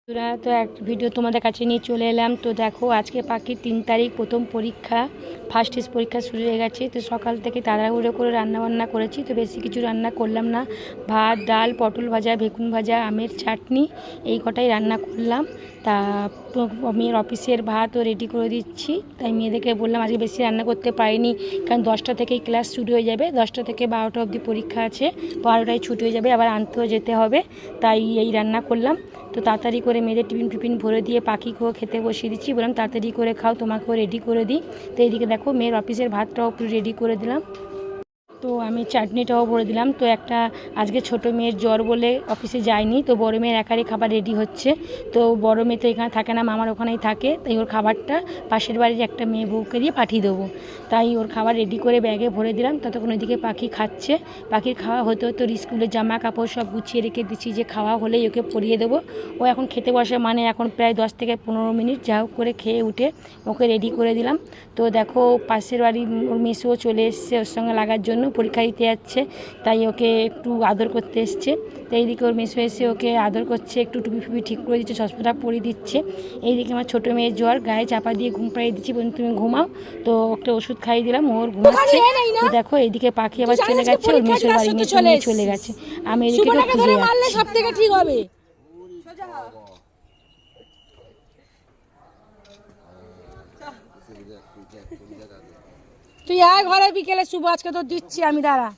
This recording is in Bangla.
তোরা তো এক ভিডিও তোমাদের কাছে নিয়ে চলে এলাম। তো দেখো আজকে পাখির 3 তারিখ প্রথম পরীক্ষা, ফার্স্ট টেস্ট পরীক্ষা শুরু হয়ে গেছে। তো সকাল থেকে তাড়াহুড়ো করে রান্নাবান্না করেছি, তো বেশি কিছু রান্না করলাম না। ভাত, ডাল, পটল ভাজা, বেগুন ভাজা, আমের চাটনি, এই কটাই রান্না করলাম। তা মেয়ের অফিসের ভাতও রেডি করে দিচ্ছি। তাই মেয়েদেরকে বললাম আজকে বেশি রান্না করতে পারিনি, কারণ 10টা থেকেই ক্লাস শুরু হয়ে যাবে, 10টা থেকে 12টা অবধি পরীক্ষা আছে, 12টায় ছুটি হয়ে যাবে, আবার আনতেও যেতে হবে। তাই এই রান্না করলাম। তো তাড়াতাড়ি করে মেয়েদের টিফিন ভরে দিয়ে পাখিকেও খেতে বসিয়ে দিচ্ছি। বললাম তাড়াতাড়ি করে খাও, তোমাকেও রেডি করে দিই। তো এইদিকে দেখো মেয়ের অফিসের ভাতটাও পুরো রেডি করে দিলাম। তো আমি চাটনিটাও ভরে দিলাম। তো আজকে ছোটো মেয়ের জ্বর বলে অফিসে যায়নি, তো বড়ো মেয়ের একারই খাবার রেডি হচ্ছে। তো বড়ো মেয়ে তো এখানে থাকে না, মামার ওখানেই থাকে, তাই ওর খাবারটা পাশের বাড়ির একটা মেয়ে বউকে দিয়ে পাঠিয়ে দেবো। তাই ওর খাবার রেডি করে ব্যাগে ভরে দিলাম। ততক্ষণ ওইদিকে পাখি খাচ্ছে। পাখির খাওয়া হতে হতে স্কুলের জামা কাপড় সব গুছিয়ে রেখে দিচ্ছি, যে খাওয়া হলেই ওকে পরিয়ে দেবো। ও এখন খেতে বসে, মানে এখন প্রায় 10 থেকে 15 মিনিট যা হোক করে খেয়ে উঠে ওকে রেডি করে দিলাম। তো দেখো পাশের বাড়ি ওর মেসোও চলে এসছে ওর সঙ্গে লাগার জন্য, পরীক্ষা দিতে যাচ্ছে, তাই ওকে একটু আদর করতে এসছে। তো এইদিকে ওর মেসো এসে ওকে আদর করছে, একটু টুপি ফুপি ঠিক করে দিচ্ছে, চশমাটা পরিয়ে দিচ্ছে। এইদিকে আমার ছোটো মেয়ের জ্বর, গায়ে চাপা দিয়ে ঘুম পাড়িয়ে দিচ্ছি, বলুন তুমি ঘুমাও। তো একটা ওষুধ খাইয়ে দিলাম, ওর ঘুমাচ্ছে। তো দেখো এইদিকে পাখি আবার চলে গেছে ওর মেসোর বাড়ি, মেসো নিয়ে চলে গেছে। আমি এদিকে খুঁজে যাচ্ছি। সব থেকে ঠিক হবে। তুই আয় ঘরে, বিকেলে শুভ আজকে তো দিচ্ছি আমি, দাঁড়া।